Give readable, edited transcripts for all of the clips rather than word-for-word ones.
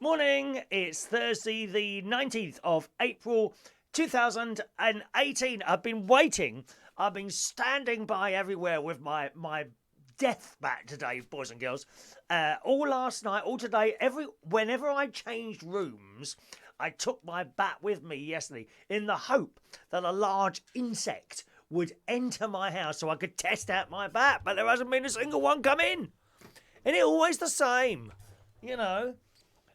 Morning, it's Thursday the 19th of April 2018. I've been standing by everywhere with my death bat today, boys and girls. All last night, all today, whenever I changed rooms, I took my bat with me yesterday in the hope that a large insect would enter my house so I could test out my bat, but there hasn't been a single one come in. And it's always the same, you know.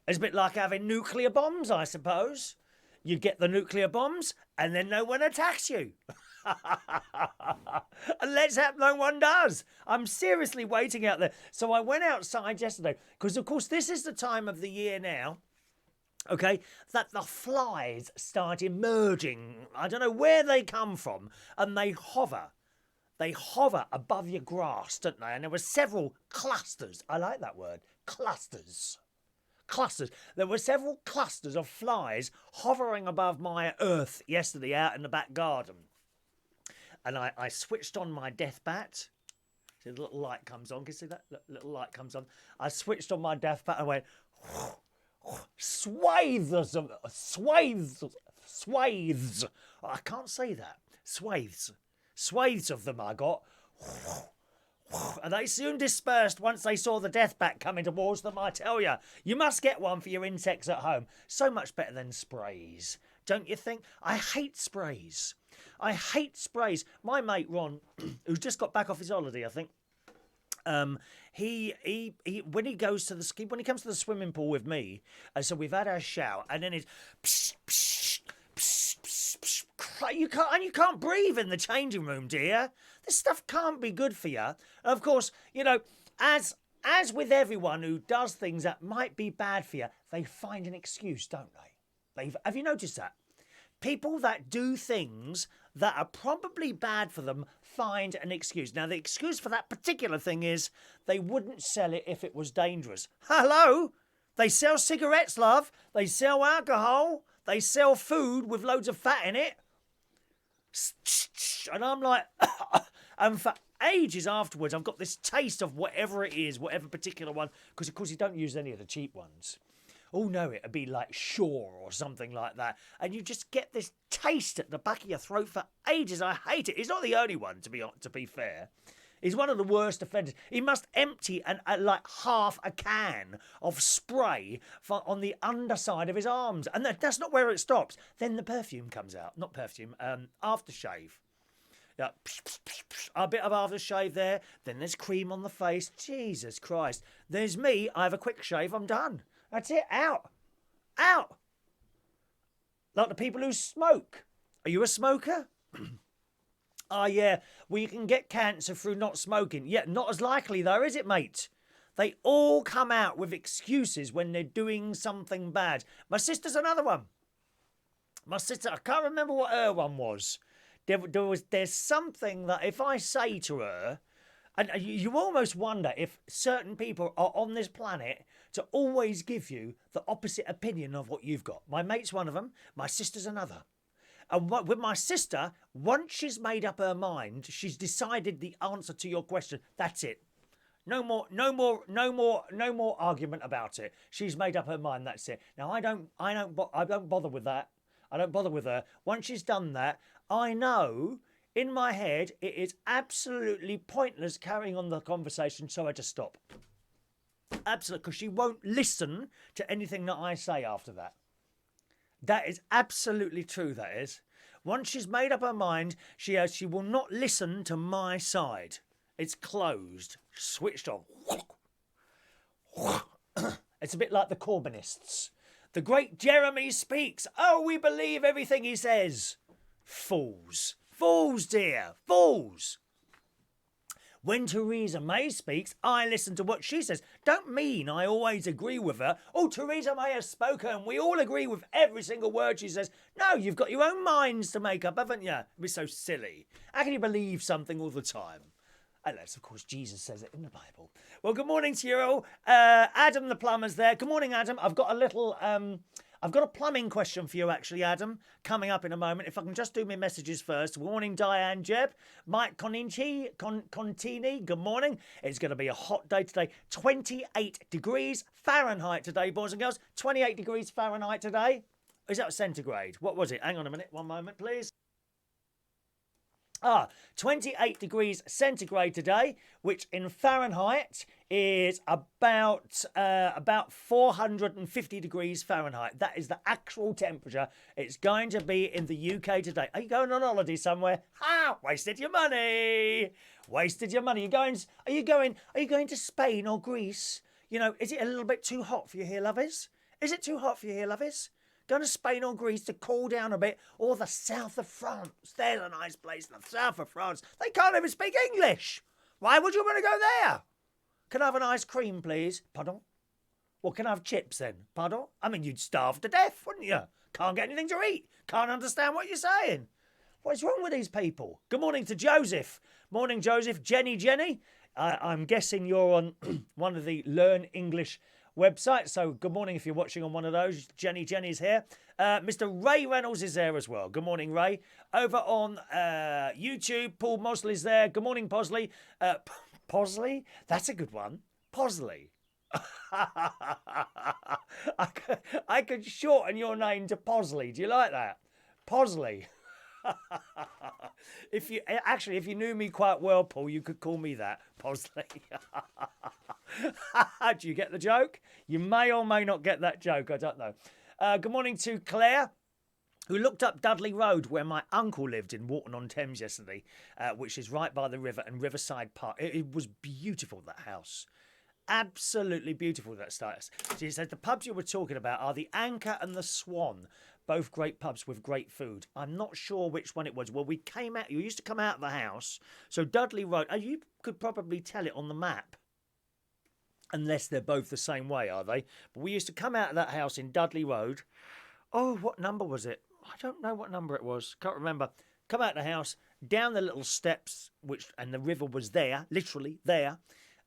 It's a bit like having nuclear bombs, I suppose. You get the nuclear bombs and then no one attacks you. And let's hope no one does. I'm seriously waiting out there. So I went outside yesterday because, of course, this is the time of the year now, okay, that the flies start emerging. I don't know where they come from, and they hover. They hover above your grass, don't they? And there were several clusters. I like that word, clusters. Clusters. There were several clusters of flies hovering above my earth yesterday out in the back garden. And I switched on my death bat. See, the little light comes on. Can you see that? Little light comes on. I switched on my death bat and went, swathes. I can't say that. Swathes of them I got. And they soon dispersed once they saw the death bat coming towards them, I tell you. You must get one for your insects at home. So much better than sprays, don't you think? I hate sprays. My mate Ron, who's just got back off his holiday, I think, he when he comes to the swimming pool with me, and so we've had our shower, and then it's psh, psh, psh, psh, psh, you can't breathe in the changing room, dear. This stuff can't be good for you. And of course, you know, as with everyone who does things that might be bad for you, they find an excuse, don't they? Have you noticed that? People that do things that are probably bad for them find an excuse. Now, the excuse for that particular thing is they wouldn't sell it if it was dangerous. Hello? They sell cigarettes, love. They sell alcohol. They sell food with loads of fat in it. And I'm like, and for ages afterwards, I've got this taste of whatever it is, whatever particular one, because of course you don't use any of the cheap ones. Oh no, it'd be like Shore or something like that. And you just get this taste at the back of your throat for ages. I hate it. He's not the only one, to be fair. He's one of the worst offenders. He must empty like half a can of spray on the underside of his arms. And that's not where it stops. Then the perfume comes out. Not perfume, aftershave. Yeah, a bit of aftershave there. Then there's cream on the face. Jesus Christ. There's me. I have a quick shave. I'm done. That's it. Out. Like the people who smoke. Are you a smoker? Oh, yeah. Well, you can get cancer through not smoking. Yeah, not as likely, though, is it, mate? They all come out with excuses when they're doing something bad. My sister's another one. My sister, I can't remember what her one was. There's something that if I say to her, and you almost wonder if certain people are on this planet to always give you the opposite opinion of what you've got. My mate's one of them. My sister's another. And with my sister, once she's made up her mind, she's decided the answer to your question. That's it. No more argument about it. She's made up her mind. That's it. Now I don't bother with that. I don't bother with her. Once she's done that, I know in my head it is absolutely pointless carrying on the conversation, so I just stop. Absolutely, because she won't listen to anything that I say after that. That is absolutely true, that is. Once she's made up her mind, she will not listen to my side. It's closed, switched on. It's a bit like the Corbynists. The great Jeremy speaks. Oh, we believe everything he says. Fools. Fools, dear. Fools. When Theresa May speaks, I listen to what she says. Don't mean I always agree with her. Oh, Theresa May has spoken and we all agree with every single word she says. No, you've got your own minds to make up, haven't you? It's so silly. How can you believe something all the time? Unless, of course, Jesus says it in the Bible. Well, good morning to you all. Adam the plumber's there. Good morning, Adam. I've got a little I've got a plumbing question for you, actually, Adam, coming up in a moment. If I can just do my messages first. Morning, Diane Jeb. Mike Contini, good morning. It's going to be a hot day today. 28 degrees Fahrenheit today, boys and girls. 28 degrees Fahrenheit today. Is that centigrade? What was it? Hang on a minute. One moment, please. 28 degrees centigrade today, which in Fahrenheit is about 450 degrees Fahrenheit. That is the actual temperature it's going to be in the UK today. Are you going on holiday somewhere? Wasted your money. Wasted your money. Are you going to Spain or Greece? You know, is it a little bit too hot for you here, lovies? Is it too hot for you here, lovies? Going to Spain or Greece to cool down a bit, or the south of France. There's a nice place, the south of France. They can't even speak English. Why would you want to go there? Can I have an ice cream, please? Pardon? Well, can I have chips then? Pardon? I mean, you'd starve to death, wouldn't you? Can't get anything to eat. Can't understand what you're saying. What is wrong with these people? Good morning to Joseph. Morning, Joseph. Jenny. I'm guessing you're on one of the Learn English website. So good morning if you're watching on one of those. Jenny's here. Mr. Ray Reynolds is there as well. Good morning, Ray. Over on YouTube, Paul Mosley's there. Good morning, Posley. Posley? That's a good one. Posley. I could shorten your name to Posley. Do you like that? Posley. If you knew me quite well, Paul, you could call me that, Posley. Do you get the joke? You may or may not get that joke. I don't know. Good morning to Claire, who looked up Dudley Road, where my uncle lived in Walton-on-Thames yesterday, which is right by the river and Riverside Park. It was beautiful, that house. Absolutely beautiful, that start. She said the pubs you were talking about are the Anchor and the Swan. Both great pubs with great food. I'm not sure which one it was. Well, you used to come out of the house. So Dudley Road, you could probably tell it on the map. Unless they're both the same way, are they? But we used to come out of that house in Dudley Road. Oh, what number was it? I don't know what number it was. Can't remember. Come out of the house, down the little steps, and the river was there, literally there.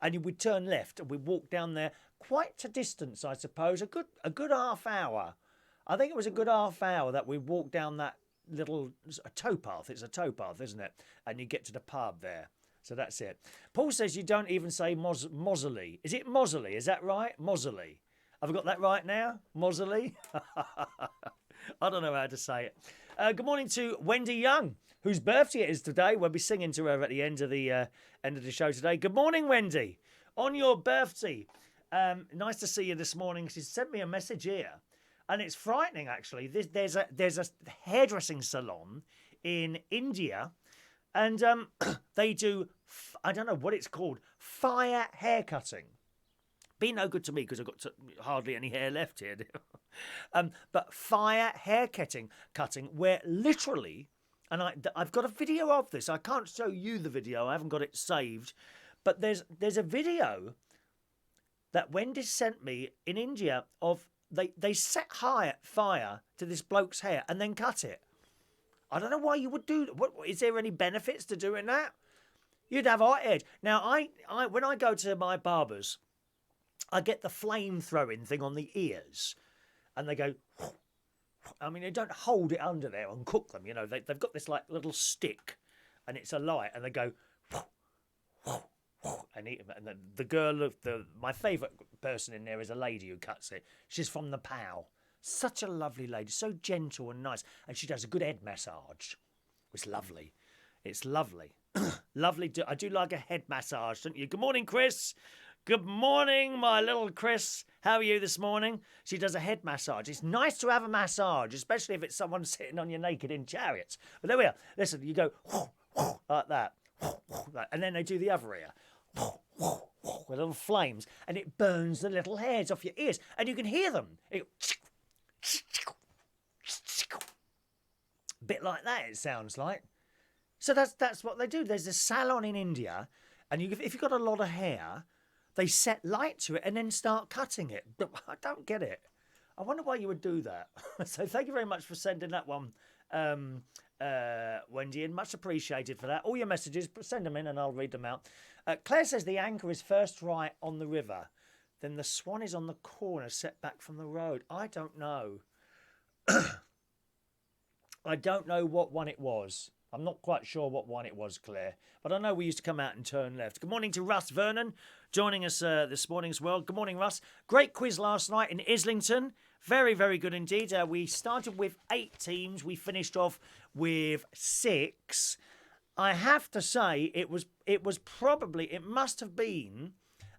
And you would turn left, and we'd walk down there quite a distance, I suppose. A good half hour. I think it was a good half hour that we walked down that little towpath. It's a towpath, isn't it? And you get to the pub there. So that's it. Paul says you don't even say Mosley. Is it Mosley? Is that right? Mosley. Have I got that right now? Mosley? I don't know how to say it. Good morning to Wendy Young, whose birthday it is today. We'll be singing to her at the end of the show today. Good morning, Wendy. On your birthday. Nice to see you this morning. She sent me a message here. And it's frightening, actually. There's a hairdressing salon in India, and they do, I don't know what it's called, fire haircutting. Be no good to me because I've got hardly any hair left here. But fire haircutting, where literally, and I've got a video of this. I can't show you the video. I haven't got it saved. But there's a video that Wendy sent me in India of they set fire to this bloke's hair and then cut it. I don't know why you would do that. Is there any benefits to doing that? You'd have hot edge. Now, I when I go to my barber's, I get the flame throwing thing on the ears, and they go. I mean, they don't hold it under there and cook them. You know, they've got this like little stick, and it's a light, and they go. And eat them. And the girl my favourite person in there is a lady who cuts it. She's from Nepal. Such a lovely lady, so gentle and nice, and she does a good head massage. It's lovely. It's lovely. Lovely. I do like a head massage, don't you? Good morning, Chris. Good morning, my little Chris. How are you this morning? She does a head massage. It's nice to have a massage, especially if it's someone sitting on you naked in chariots. But there we are. Listen, you go like that. And then they do the other ear. With little flames, and it burns the little hairs off your ears, and you can hear them. A bit like that, it sounds like. So that's what they do. There's a salon in India, and if you've got a lot of hair, they set light to it and then start cutting it. But I don't get it. I wonder why you would do that. So thank you very much for sending that one, Wendy, and much appreciated for that. All your messages, send them in and I'll read them out. Claire says the Anchor is first right on the river, then the Swan is on the corner set back from the road. I don't know. I don't know what one it was. I'm not quite sure what one it was, Claire. But I know we used to come out and turn left. Good morning to Russ Vernon, joining us this morning as well. Good morning, Russ. Great quiz last night in Islington. Very, very good indeed. We started with 8 teams. We finished off with 6. I have to say it must have been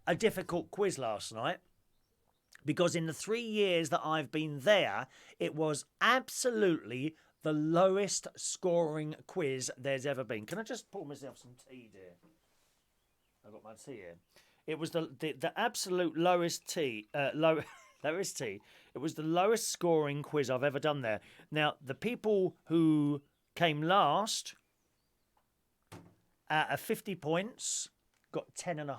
a difficult quiz last night, because in the 3 years that I've been there, it was absolutely the lowest scoring quiz there's ever been. Can I just pour myself some tea, dear? I've got my tea here. It was the absolute lowest tea. Lowest tea. It was the lowest scoring quiz I've ever done there. Now, the people who came last at 50 points got 10.5.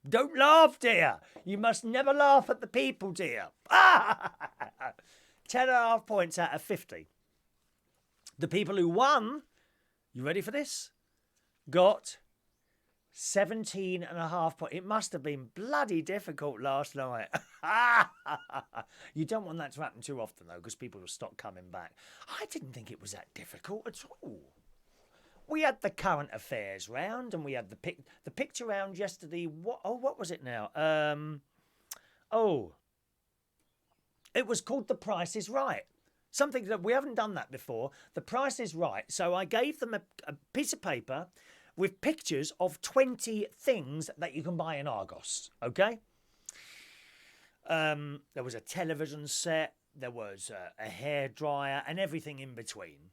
Don't laugh, dear. You must never laugh at the people, dear. 10.5 points out of 50. The people who won, you ready for this? Got 17.5 points. It must have been bloody difficult last night. You don't want that to happen too often, though, because people will stop coming back. I didn't think it was that difficult at all. We had the current affairs round, and we had the picture round yesterday. What was it now? It was called The Price is Right. Something that we haven't done that before. The Price is Right. So I gave them a piece of paper with pictures of 20 things that you can buy in Argos. Okay? There was a television set. There was a hairdryer and everything in between.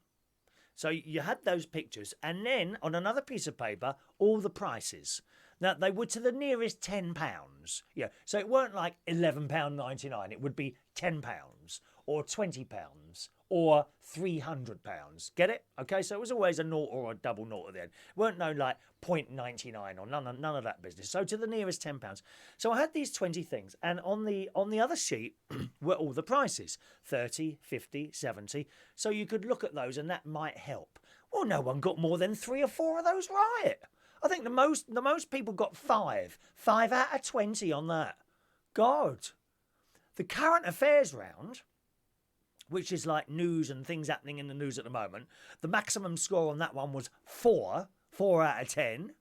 So you had those pictures, and then on another piece of paper, all the prices. Now, they were to the nearest £10. Yeah, so it weren't like £11.99. It would be £10 or £20 or £300. Get it? Okay, so it was always a naught or a double naught at the end. It weren't no like 0.99 or none of that business. So to the nearest £10. So I had these 20 things, and on the other sheet were all the prices, 30, 50, 70. So you could look at those, and that might help. Well, no one got more than 3 or 4 of those right. I think the most people got 5 out of 20 on that. God. The current affairs round, which is like news and things happening in the news at the moment, the maximum score on that one was 4 out of 10.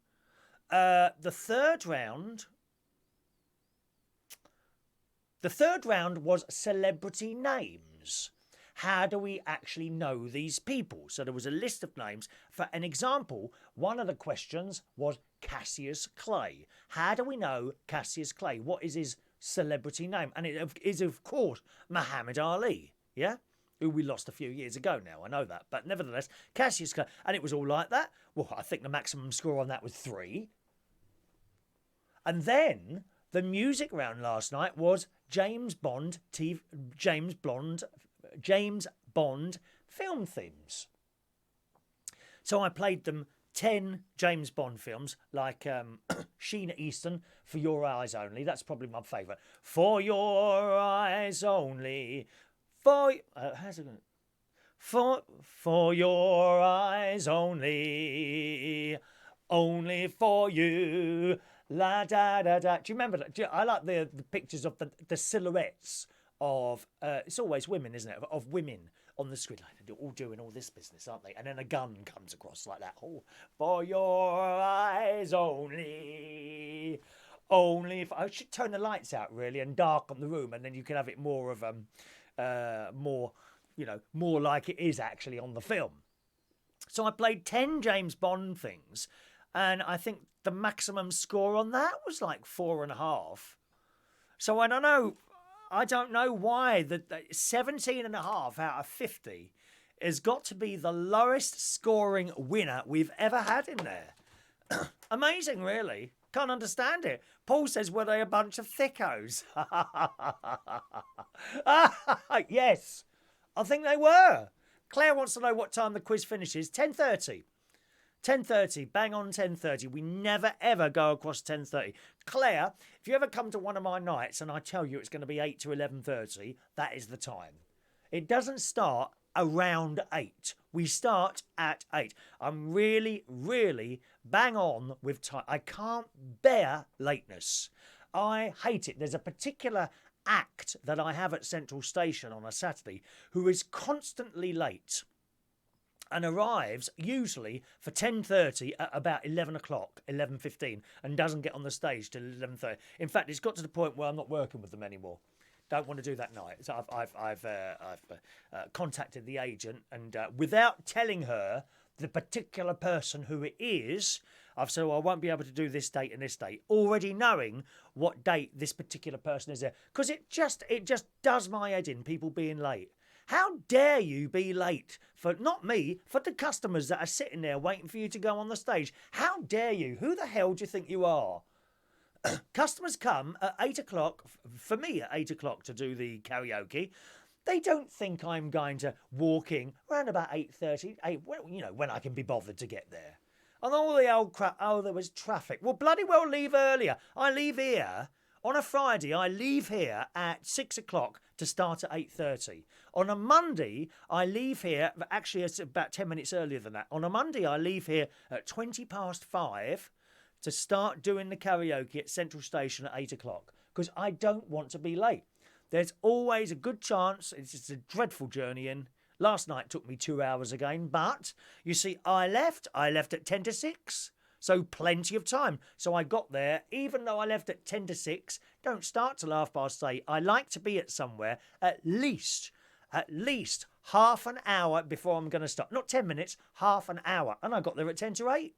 The third round was celebrity names. How do we actually know these people? So there was a list of names. For an example, one of the questions was Cassius Clay. How do we know Cassius Clay? What is his celebrity name? And it is, of course, Muhammad Ali, yeah? Who we lost a few years ago now, I know that. But nevertheless, Cassius Clay. And it was all like that. Well, I think the maximum score on that was 3. And then the music round last night was James Bond film themes. So I played them 10 James Bond films, like Sheena Easton, For Your Eyes Only. That's probably my favourite. For Your Eyes Only. How's it going? For your eyes only. Only for you. La da da da. Do you remember that? I like the pictures of the silhouettes of it's always women, isn't it? Of women on the screen, like they're all doing all this business, aren't they? And then a gun comes across like that. Oh, for your eyes only. Only if I should turn the lights out really and darken the room, and then you can have it more of more like it is actually on the film. So I played 10 James Bond things, and I think the maximum score on that was like 4.5. So I don't know why the 17.5 out of 50 has got to be the lowest scoring winner we've ever had in there. Amazing, really. Can't understand it. Paul says, were they a bunch of thickos? Yes, I think they were. Claire wants to know what time the quiz finishes. 10:30. 10:30, bang on 10:30. We never ever go across 10:30. Claire, if you ever come to one of my nights and I tell you it's going to be 8 to 11:30, that is the time. It doesn't start around 8. We start at 8. I'm really, really bang on with time. I can't bear lateness. I hate it. There's a particular act that I have at Central Station on a Saturday who is constantly late and arrives usually for 10:30 at about 11 o'clock, 11:15, and doesn't get on the stage till 11:30. In fact, it's got to the point where I'm not working with them anymore. Don't want to do that night. So I've contacted the agent, and without telling her the particular person who it is, I've said, well, I won't be able to do this date and this date, already knowing what date this particular person is there. Because it just does my head in, people being late. How dare you be late for, not me, for the customers that are sitting there waiting for you to go on the stage? How dare you? Who the hell do you think you are? Customers come at 8 o'clock, for me at 8 o'clock to do the karaoke. They don't think I'm going to walk in around about 8:30, when I can be bothered to get there. And all the old crap, oh, there was traffic. Well, bloody well leave earlier. I leave here on a Friday. I leave here at 6 o'clock to start at 8:30. On a Monday, I leave here, actually it's about 10 minutes earlier than that. On a Monday, I leave here at 5:20 to start doing the karaoke at Central Station at 8 o'clock because I don't want to be late. There's always a good chance, it's a dreadful journey in. Last night took me 2 hours again, but you see, I left at 10 to 6, so plenty of time. So I got there, even though I left at 10 to 6, don't start till 8:30. I like to be at somewhere at least half an hour before I'm going to start. Not 10 minutes, half an hour. And I got there at 10 to 8.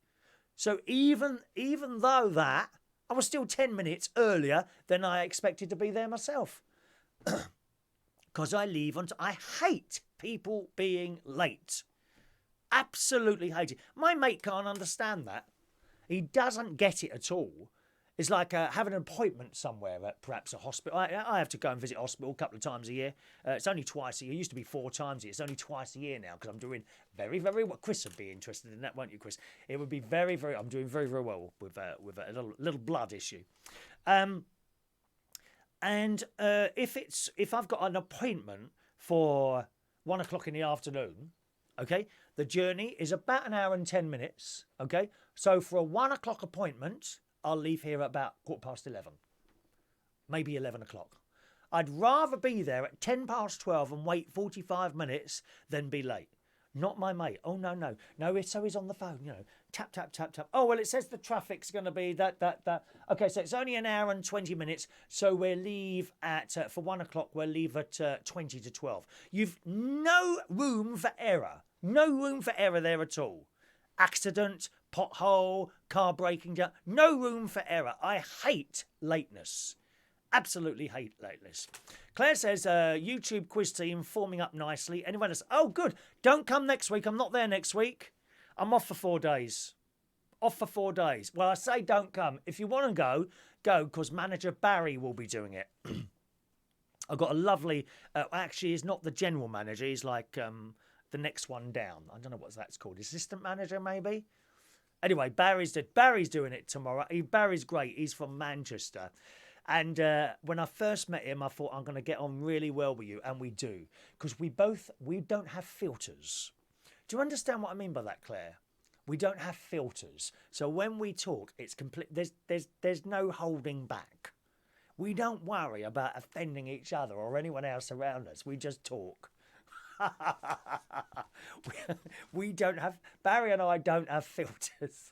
So even though that, I was still 10 minutes earlier than I expected to be there myself. Because I leave on I hate people being late. Absolutely hate it. My mate can't understand that. He doesn't get it at all. It's like having an appointment somewhere at perhaps a hospital. I have to go and visit hospital a couple of times a year. It's only twice a year. It used to be 4 times a year. It's only twice a year now because I'm doing very, very well. Chris would be interested in that, won't you, Chris? It would be very, very... I'm doing very, very well with a little blood issue. If I've got an appointment for 1 o'clock in the afternoon, okay, the journey is about an hour and 10 minutes, okay? So for a 1 o'clock appointment, I'll leave here at about 11:15, maybe 11 o'clock. I'd rather be there at 12:10 and wait 45 minutes than be late. Not my mate. Oh, no. No, so he's on the phone, Tap, tap, tap, tap. Oh, well, it says the traffic's going to be that. Okay, so it's only an hour and 20 minutes. So we'll leave at, for 1 o'clock, we'll leave at 20 to 12. You've no room for error. No room for error there at all. Accident, pothole, car breaking down. No room for error. I hate lateness. Absolutely hate lateness. Claire says, YouTube quiz team forming up nicely. Anyone else? Oh, good. Don't come next week. I'm not there next week. I'm off for 4 days. Well, I say don't come. If you want to go because manager Barry will be doing it. I've got a lovely... actually, he's not the general manager. He's like the next one down. I don't know what that's called. Assistant manager, maybe? Anyway, Barry's doing it tomorrow. Barry's great. He's from Manchester. And when I first met him, I thought, I'm going to get on really well with you. And we do. Because we don't have filters. Do you understand what I mean by that, Claire? We don't have filters. So when we talk, it's complete. There's no holding back. We don't worry about offending each other or anyone else around us. We just talk. We don't have... Barry and I don't have filters.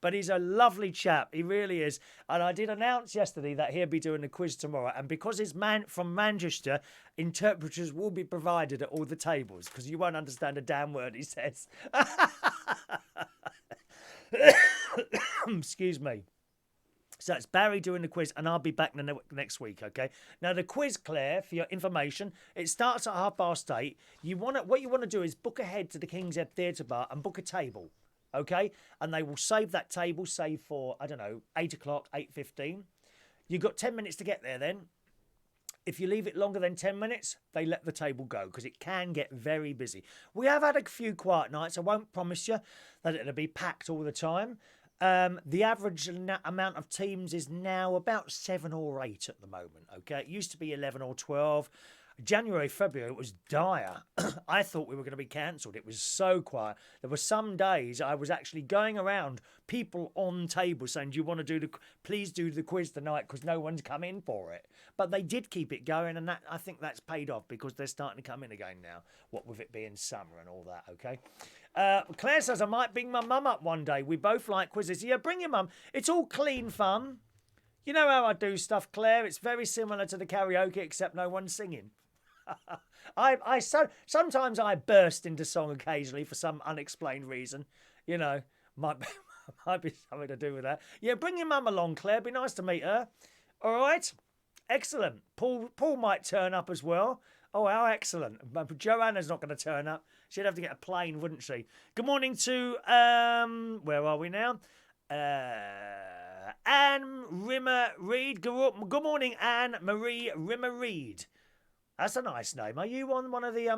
But he's a lovely chap. He really is. And I did announce yesterday that he'll be doing the quiz tomorrow. And because he's from Manchester, interpreters will be provided at all the tables because you won't understand a damn word he says. Excuse me. So it's Barry doing the quiz, and I'll be back next week, okay? Now, the quiz, Claire, for your information, it starts at 8:30. What you want to do is book ahead to the King's Head Theatre Bar and book a table, okay? And they will save that table, save for, 8 o'clock, 8:15. You've got 10 minutes to get there then. If you leave it longer than 10 minutes, they let the table go because it can get very busy. We have had a few quiet nights. I won't promise you that it'll be packed all the time. The average amount of teams is now about 7 or 8 at the moment, okay? It used to be 11 or 12. January, February, it was dire. I thought we were going to be cancelled. It was so quiet. There were some days I was actually going around, people on tables saying, please do the quiz tonight because no one's come in for it. But they did keep it going, and I think that's paid off because they're starting to come in again now, what with it being summer and all that, okay? Claire says, I might bring my mum up one day. We both like quizzes. Yeah, bring your mum. It's all clean fun. You know how I do stuff, Claire. It's very similar to the karaoke, except no one's singing. Sometimes I burst into song occasionally for some unexplained reason. You know, might be something to do with that. Yeah, bring your mum along, Claire. Be nice to meet her. All right, excellent. Paul might turn up as well. Oh, how excellent. But Joanna's not going to turn up. She'd have to get a plane, wouldn't she? Good morning to where are we now? Anne Rimmer Reed. Good morning, Anne Marie Rimmer Reed. That's a nice name. Are you on one of the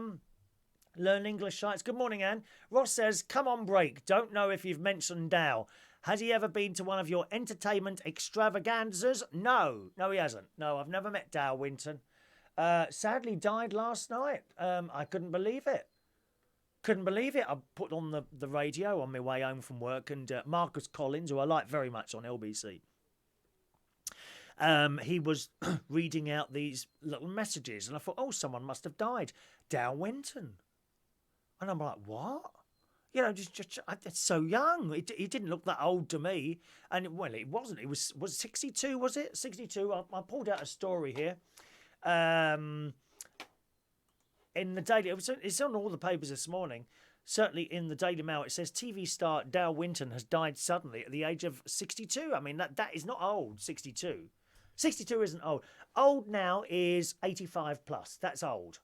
Learn English sites? Good morning, Anne. Ross says, come on break. Don't know if you've mentioned Dale. Has he ever been to one of your entertainment extravaganzas? No, he hasn't. No, I've never met Dale Winton. Sadly died last night. I couldn't believe it. I put on the radio on my way home from work, and Marcus Collins, who I like very much on LBC, he was reading out these little messages, and I thought, oh, someone must have died. Dale Winton. And I'm like, what? You know, just it's so young. He didn't look that old to me. And, well, it wasn't. It was 62, was it? 62. I pulled out a story here. In the Daily... It's on all the papers this morning. Certainly in the Daily Mail, it says TV star Dale Winton has died suddenly at the age of 62. I mean, that is not old, 62. 62 isn't old. Old now is 85 plus. That's old.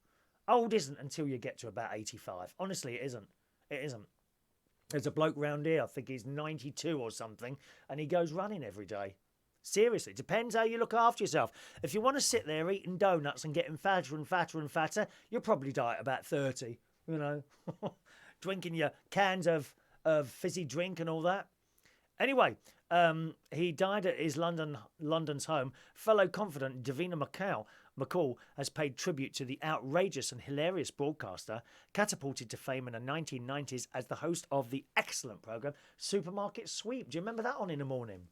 Old isn't until you get to about 85. Honestly, it isn't. It isn't. There's a bloke round here, I think he's 92 or something, and he goes running every day. Seriously, depends how you look after yourself. If you want to sit there eating donuts and getting fatter and fatter and fatter, you'll probably die at about 30, you know. Drinking your cans of fizzy drink and all that. Anyway, he died at his London's home. Fellow confidant Davina McCall has paid tribute to the outrageous and hilarious broadcaster, catapulted to fame in the 1990s as the host of the excellent programme Supermarket Sweep. Do you remember that on in the morning?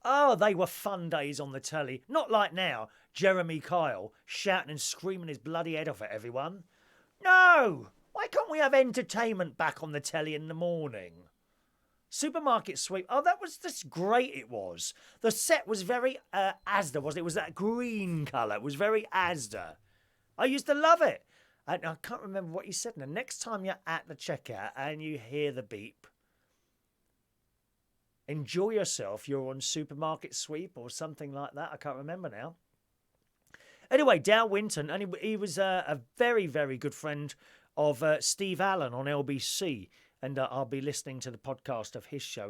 Oh, they were fun days on the telly. Not like now, Jeremy Kyle shouting and screaming his bloody head off at everyone. No! Why can't we have entertainment back on the telly in the morning? Supermarket Sweep. Oh, that's great it was. The set was very Asda, wasn't it? It was that green colour. It was very Asda. I used to love it. And I can't remember what you said. And the next time you're at the checkout and you hear the beep, enjoy yourself. You're on Supermarket Sweep or something like that. I can't remember now. Anyway, Dale Winton, and he was a very, very good friend of Steve Allen on LBC. And I'll be listening to the podcast of his show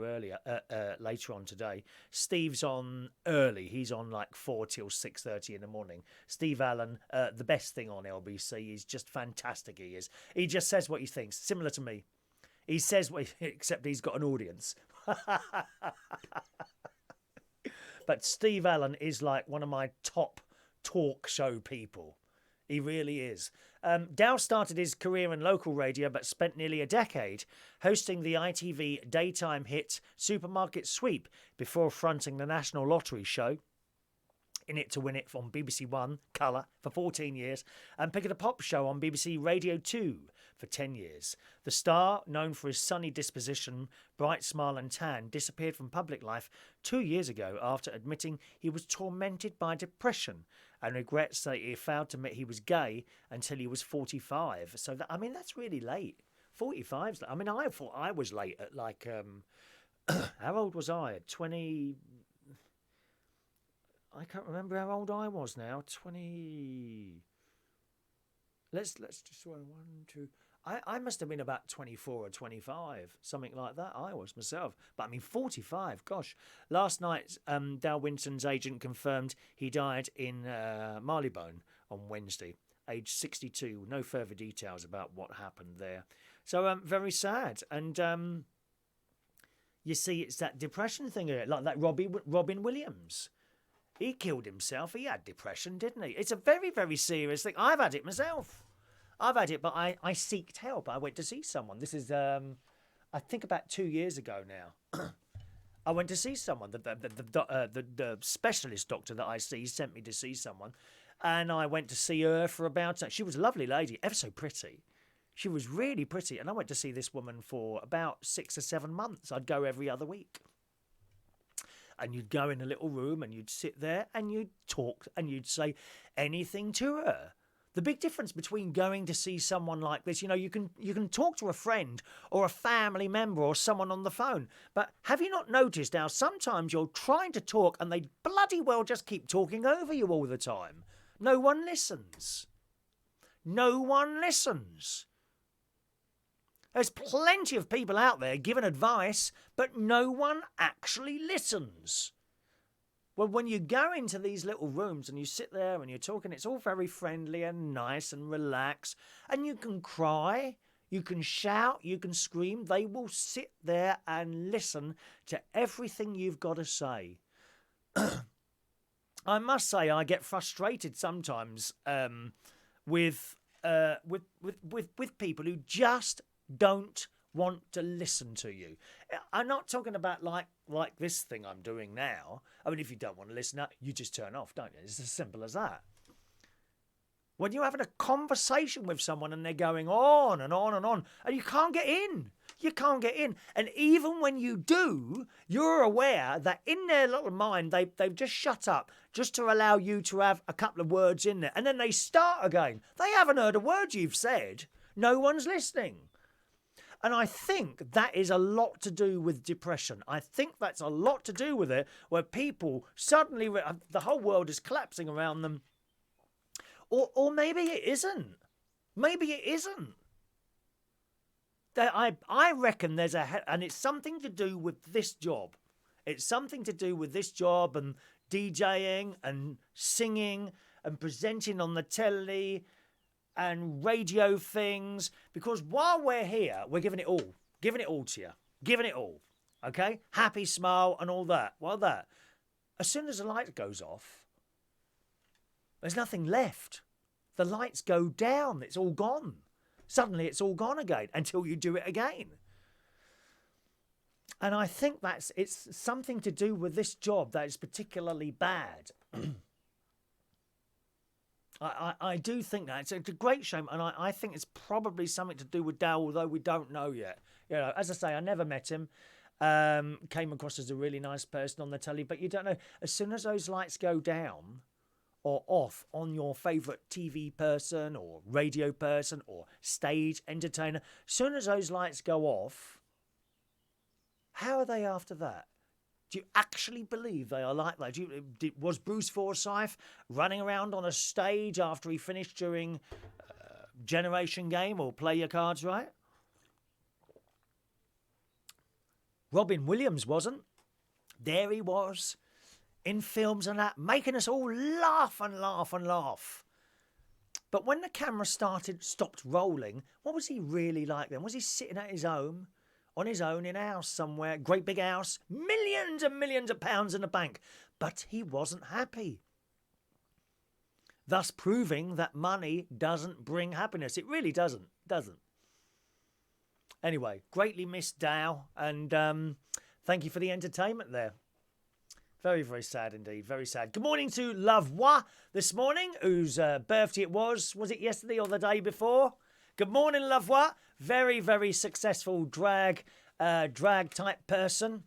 later on today. Steve's on early. He's on like 4 till 6:30 in the morning. Steve Allen, the best thing on LBC. He's just fantastic, he is. He just says what he thinks, similar to me. He says except he's got an audience. But Steve Allen is like one of my top talk show people. He really is. Dale started his career in local radio but spent nearly a decade hosting the ITV daytime hit Supermarket Sweep before fronting the National Lottery show In It to Win It on BBC One, Colour, for 14 years, and Pick It a Pop show on BBC Radio 2 for 10 years. The star, known for his sunny disposition, bright smile and tan, disappeared from public life 2 years ago after admitting he was tormented by depression and regrets that he failed to admit he was gay until he was 45. So, that's really late. 45's... I thought I was late at, like... how old was I? At 20... I can't remember how old I was now. 20... Let's just... 1, 2... I must have been about 24 or 25, something like that. I was myself. But 45, gosh. Last night, Dale Winton's agent confirmed he died in Marylebone on Wednesday, aged 62. No further details about what happened there. So, very sad. And you see, it's that depression thing, like that Robin Williams. He killed himself. He had depression, didn't he? It's a very, very serious thing. I've had it myself. I've had it, but I seeked help. I went to see someone. This is, I think, about 2 years ago now. I went to see someone. The specialist doctor that I see sent me to see someone. And I went to see her for about... She was a lovely lady, ever so pretty. She was really pretty. And I went to see this woman for about 6 or 7 months. I'd go every other week. And you'd go in a little room and you'd sit there and you'd talk and you'd say anything to her. The big difference between going to see someone like this, you can talk to a friend or a family member or someone on the phone. But have you not noticed how sometimes you're trying to talk and they bloody well just keep talking over you all the time? No one listens. No one listens. There's plenty of people out there giving advice, but no one actually listens. Well, when you go into these little rooms and you sit there and you're talking, it's all very friendly and nice and relaxed. And you can cry, you can shout, you can scream. They will sit there and listen to everything you've got to say. I must say I get frustrated sometimes with people who just don't want to listen to you. I'm not talking about like this thing I'm doing now. I mean, if you don't want to listen, you just turn off, don't you? It's as simple as that. When you're having a conversation with someone and they're going on and on and on, and you can't get in. You can't get in. And even when you do, you're aware that in their little mind, they've just shut up just to allow you to have a couple of words in there. And then they start again. They haven't heard a word you've said. No one's listening. And I think that is a lot to do with depression. I think that's a lot to do with it, where people suddenly, the whole world is collapsing around them. Or maybe it isn't. Maybe it isn't. I reckon and it's something to do with this job. It's something to do with this job and DJing and singing and presenting on the telly and radio things, because while we're here, we're giving it all to you, giving it all, okay? Happy smile and all that. Well, as soon as the light goes off, there's nothing left. The lights go down. It's all gone. Suddenly it's all gone again until you do it again. And I think it's something to do with this job that is particularly bad. I do think that. It's a great shame, and I think it's probably something to do with Dale, although we don't know yet. You know, as I say, I never met him. Came across as a really nice person on the telly, but you don't know. As soon as those lights go down or off on your favourite TV person or radio person or stage entertainer, as soon as those lights go off, how are they after that? Do you actually believe they are like that? Was Bruce Forsyth running around on a stage after he finished during Generation Game or Play Your Cards Right? Robin Williams wasn't. There he was, in films and that, making us all laugh and laugh and laugh. But when the camera stopped rolling, what was he really like then? Was he sitting at his home? On his own in a house somewhere, great big house, millions and millions of pounds in the bank. But he wasn't happy. Thus proving that money doesn't bring happiness. It really doesn't. Anyway, greatly missed Dale, and thank you for the entertainment there. Very, very sad indeed. Very sad. Good morning to Lavoie this morning, whose birthday it was. Was it yesterday or the day before? Good morning, Lavoie. Very, very successful drag type person.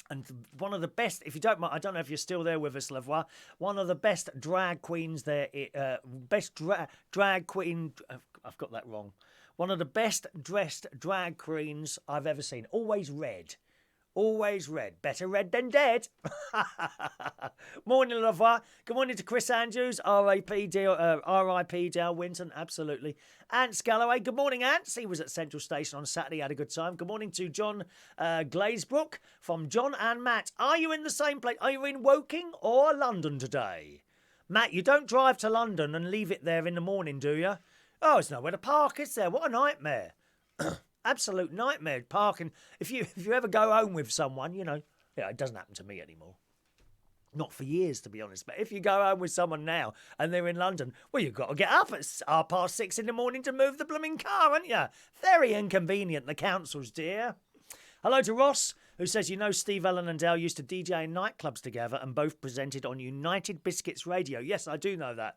And one of the best, if you don't mind, I don't know if you're still there with us, Lavoie. One of the best drag queens there, drag queen, I've got that wrong. One of the best dressed drag queens I've ever seen. Always red. Always red. Better red than dead. Morning, Lavoie. Good morning to Chris Andrews, R.I.P. Dale Winton, absolutely. Ant Scalloway. Good morning, Ants. He was at Central Station on Saturday, had a good time. Good morning to John Glazebrook from John and Matt. Are you in the same place? Are you in Woking or London today? Matt, you don't drive to London and leave it there in the morning, do you? Oh, there's nowhere to park, is there? What a nightmare. Absolute nightmare parking. If you ever go home with someone, it doesn't happen to me anymore. Not for years, to be honest. But if you go home with someone now and they're in London, well, you've got to get up at 6:30 in the morning to move the blooming car, haven't you? Very inconvenient, the councils, dear. Hello to Ross, who says, you know, Steve Allen and Dale used to DJ in nightclubs together and both presented on United Biscuits Radio. Yes, I do know that.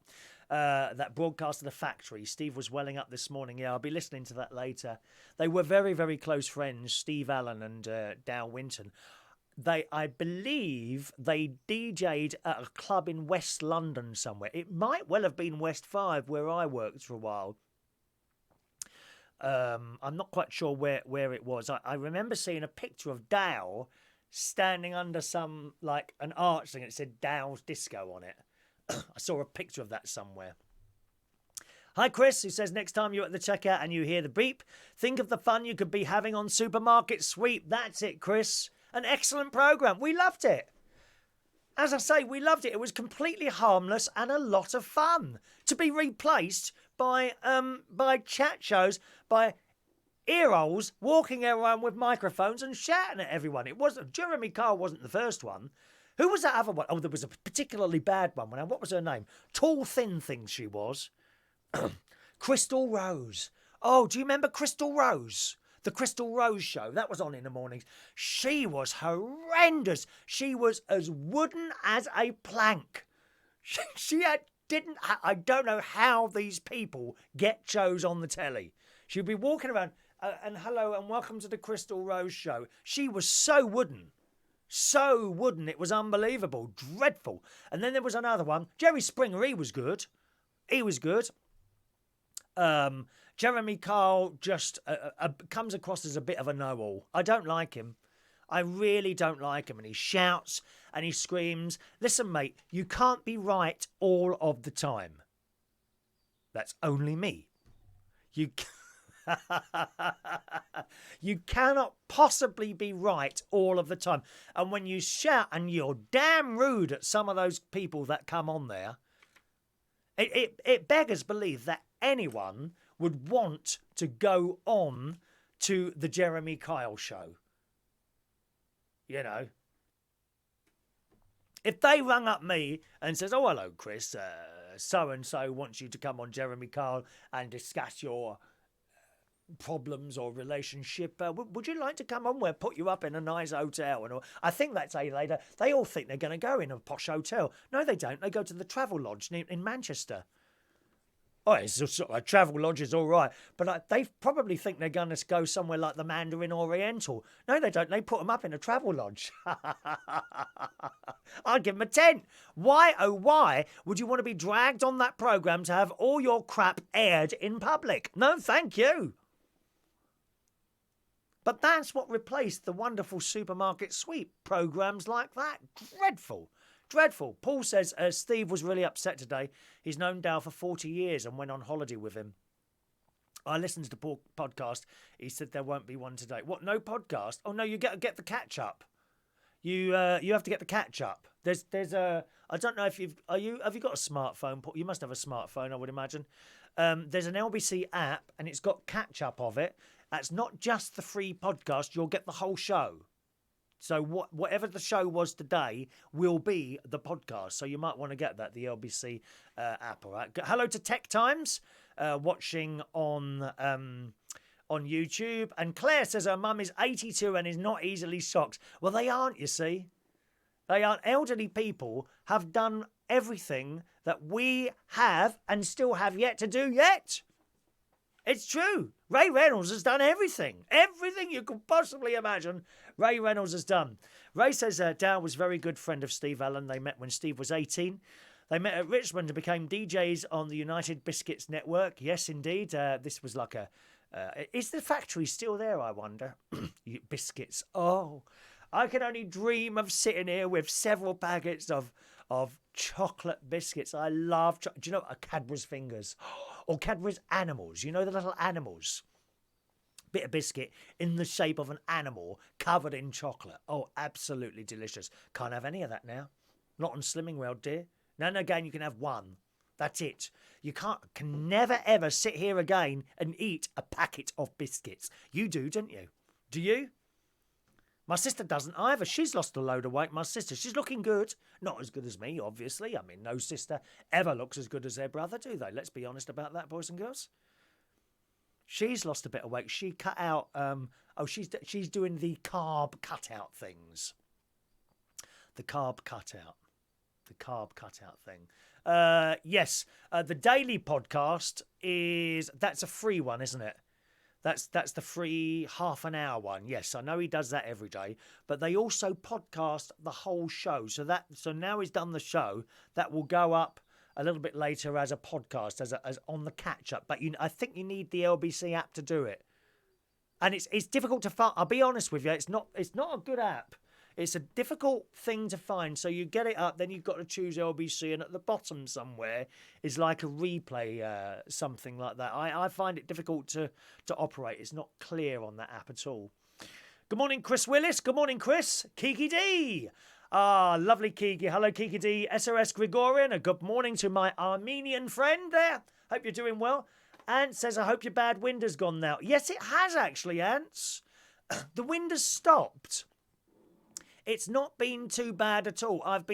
That broadcast of The Factory. Steve was welling up this morning. Yeah, I'll be listening to that later. They were very, very close friends, Steve Allen and Dale Winton. I believe they DJ'd at a club in West London somewhere. It might well have been West 5, where I worked for a while. I'm not quite sure where it was. I remember seeing a picture of Dale standing under some, like, an arch thing. It said Dale's Disco on it. I saw a picture of that somewhere. Hi, Chris, who says, next time you're at the checkout and you hear the beep, think of the fun you could be having on Supermarket Sweep. That's it, Chris. An excellent programme. We loved it. As I say, we loved it. It was completely harmless and a lot of fun. To be replaced by chat shows, by earholes walking around with microphones and shouting at everyone. It wasn't. Jeremy Kyle wasn't the first one. Who was that other one? Oh, there was a particularly bad one. What was her name? Tall, thin thing she was. Crystal Rose. Oh, do you remember Crystal Rose? The Crystal Rose show, that was on in the mornings. She was horrendous. She was as wooden as a plank. I don't know how these people get shows on the telly. She'd be walking around, and hello and welcome to the Crystal Rose show. She was so wooden. So wooden, it was unbelievable. Dreadful. And then there was another one. Jerry Springer, he was good. Jeremy Kyle just comes across as a bit of a know-all. I don't like him. I really don't like him. And he shouts and he screams. Listen, mate, you can't be right all of the time. That's only me. You cannot possibly be right all of the time. And when you shout and you're damn rude at some of those people that come on there, it beggars belief that anyone would want to go on to the Jeremy Kyle show. You know. If they rung up me and says, oh, hello, Chris, so-and-so wants you to come on Jeremy Kyle and discuss your problems or relationship, would you like to come on? We'll put you up in a nice hotel. And I think that's later. They all think they're going to go in a posh hotel. No, they don't. They go to the Travel Lodge in Manchester. Oh, it's sort of a Travel Lodge is all right, but they probably think they're going to go somewhere like the Mandarin Oriental. No, they don't. They put them up in a Travel Lodge. I'd give them a tent. Why, oh why, would you want to be dragged on that programme to have all your crap aired in public? No, thank you. But that's what replaced the wonderful Supermarket Sweep programmes like that. Dreadful. Dreadful. Paul says Steve was really upset today. He's known Dale for 40 years and went on holiday with him. I listened to the podcast. He said there won't be one today. What, no podcast? Oh, no, you get the catch-up. You have to get the catch-up. There's a... I don't know if have you got a smartphone? You must have a smartphone, I would imagine. There's an LBC app, and it's got catch-up of it. That's not just the free podcast. You'll get the whole show. So whatever the show was today will be the podcast. So you might want to get that, the LBC app. All right. Hello to Tech Times, watching on YouTube. And Claire says her mum is 82 and is not easily shocked. Well, they aren't, you see. They aren't. Elderly people have done everything that we have and still have yet to do yet. It's true. Ray Reynolds has done everything. Everything you could possibly imagine, Ray Reynolds has done. Ray says Dale was a very good friend of Steve Allen. They met when Steve was 18. They met at Richmond and became DJs on the United Biscuits network. Yes, indeed. This was like a... is the factory still there, I wonder? Biscuits. Oh, I can only dream of sitting here with several packets of chocolate biscuits. I love... Do you know Cadbury's Fingers? Or Cadbury's Animals. You know the little animals? Bit of biscuit in the shape of an animal covered in chocolate. Oh, absolutely delicious. Can't have any of that now. Not on Slimming World, dear. No, again, you can have one. That's it. You can never, ever sit here again and eat a packet of biscuits. You do, don't you? Do you? My sister doesn't either. She's lost a load of weight, my sister. She's looking good. Not as good as me, obviously. I mean, no sister ever looks as good as their brother, do they? Let's be honest about that, boys and girls. She's lost a bit of weight. She cut out... she's doing the carb cutout things. The carb cutout. The carb cutout thing. Yes, the daily podcast that's a free one, isn't it? That's the free half an hour one. Yes, I know he does that every day, but they also podcast the whole show. So now he's done the show, that will go up a little bit later as a podcast, as on the catch up. But I think you need the LBC app to do it, and it's difficult to find. I'll be honest with you, it's not a good app. It's a difficult thing to find. So you get it up, then you've got to choose LBC, and at the bottom somewhere is like a replay, something like that. I find it difficult to operate. It's not clear on that app at all. Good morning, Chris Willis. Good morning, Chris. Kiki D. Lovely Kiki. Hello, Kiki D. SOS Gregorian. A good morning to my Armenian friend there. Hope you're doing well. Ant says, I hope your bad wind has gone now. Yes, it has actually, Ants. The wind has stopped. It's not been too bad at all. I'm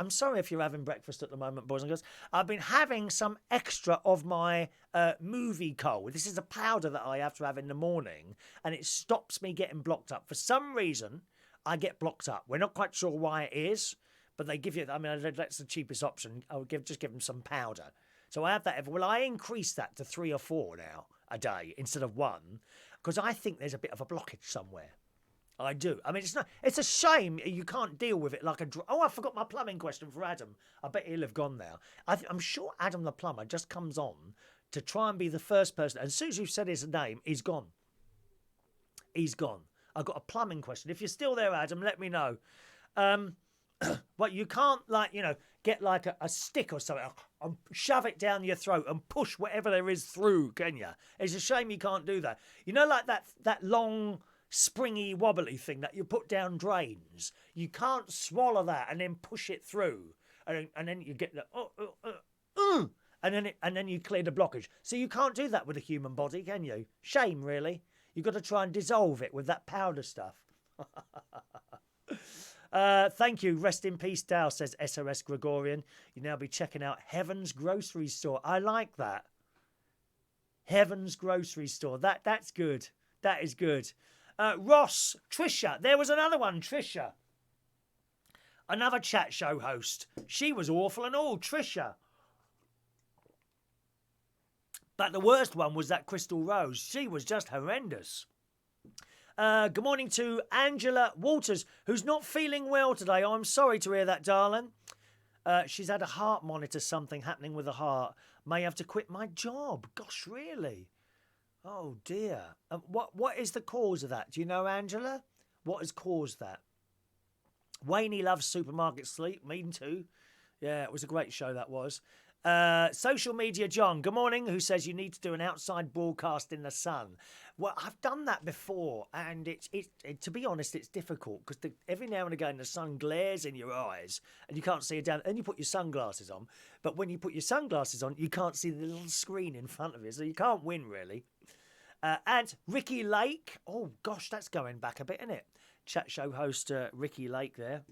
sorry if you're having breakfast at the moment, boys and girls. I've been having some extra of my movie coal. This is a powder that I have to have in the morning, and it stops me getting blocked up. For some reason, I get blocked up. We're not quite sure why it is, but they give you, that's the cheapest option. Just give them some powder. So I have that. Well, I increased that to 3 or 4 now a day instead of 1, because I think there's a bit of a blockage somewhere. I do. I mean, it's a shame you can't deal with it like a... I forgot my plumbing question for Adam. I bet he'll have gone now. I'm sure Adam the plumber just comes on to try and be the first person. And as soon as you've said his name, he's gone. He's gone. I've got a plumbing question. If you're still there, Adam, let me know. But you can't, get like a stick or something and shove it down your throat and push whatever there is through, can you? It's a shame you can't do that. You know, like that long... springy wobbly thing that you put down drains. You can't swallow that and then push it through, and then you get the and then you clear the blockage. So you can't do that with a human body, can you? Shame, really. You've got to try and dissolve it with that powder stuff. Thank you. Rest in peace, Dale, says SOS Gregorian. You now be checking out Heaven's Grocery Store. I like that. Heaven's Grocery Store. That's good. That is good. Ross, Trisha. There was another one, Trisha. Another chat show host. She was awful and all, Trisha. But the worst one was that Crystal Rose. She was just horrendous. Good morning to Angela Walters, who's not feeling well today. I'm sorry to hear that, darling. She's had a heart monitor, something happening with the heart. May have to quit my job. Gosh, really? Oh, dear. What is the cause of that? Do you know, Angela? What has caused that? Wayne loves Supermarket Sleep. Me too. Yeah, it was a great show, that was. Social Media John, good morning, who says you need to do an outside broadcast in the sun. Well, I've done that before, and it to be honest, it's difficult, because every now and again the sun glares in your eyes, and you can't see it down, and you put your sunglasses on. But when you put your sunglasses on, you can't see the little screen in front of you, so you can't win, really. And Ricky Lake, oh gosh, that's going back a bit, isn't it? Chat show host Ricky Lake there.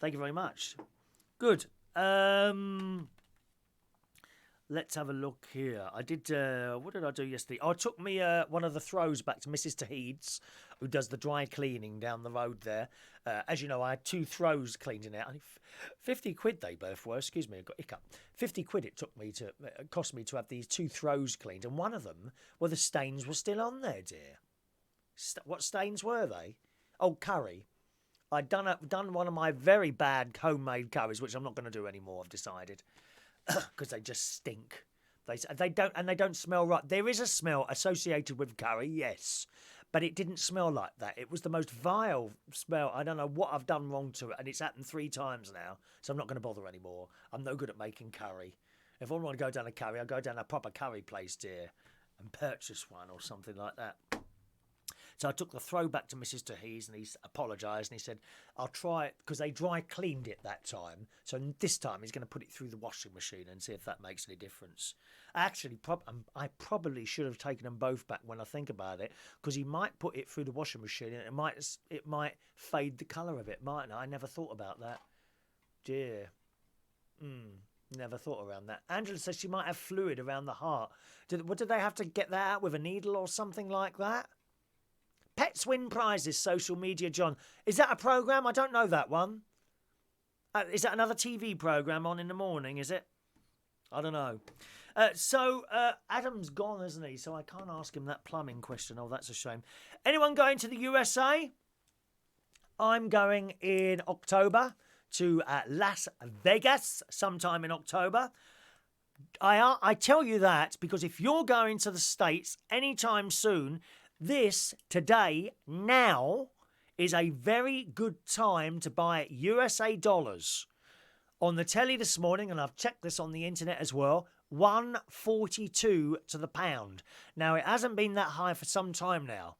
Thank you very much. Good. Let's have a look here. I did, what did I do yesterday? I took me one of the throws back to Mrs. Tahid's, who does the dry cleaning down the road there. As you know, I had 2 throws cleaned in out. 50 quid they both were. Excuse me, I got hiccup. 50 quid it cost me to have these 2 throws cleaned. And one of them, well, the stains were still on there, dear. What stains were they? Oh, curry. I'd done one of my very bad homemade curries, which I'm not going to do anymore, I've decided. Because they just stink. They don't smell right. There is a smell associated with curry, yes, but it didn't smell like that. It was the most vile smell. I don't know what I've done wrong to it, and it's happened 3 times now, so I'm not going to bother anymore. I'm no good at making curry. If I want to go down a curry, I'll go down a proper curry place, dear, and purchase one or something like that. So I took the throwback to Mrs. Tahi's, and he apologised, and he said, I'll try it, because they dry cleaned it that time. So this time he's going to put it through the washing machine and see if that makes any difference. Actually, I probably should have taken them both back when I think about it, because he might put it through the washing machine and it might fade the colour of it, mightn't it? I never thought about that. Dear. Never thought around that. Angela says she might have fluid around the heart. Did they have to get that out with a needle or something like that? Pets win prizes, social media, John. Is that a programme? I don't know that one. Is that another TV programme on in the morning, is it? I don't know. So Adam's gone, isn't he? So I can't ask him that plumbing question. Oh, that's a shame. Anyone going to the USA? I'm going in October to Las Vegas sometime in October. I tell you that because if you're going to the States anytime soon, this today, now, is a very good time to buy USA dollars. On the telly this morning, and I've checked this on the internet as well, 142 to the pound. Now, it hasn't been that high for some time now.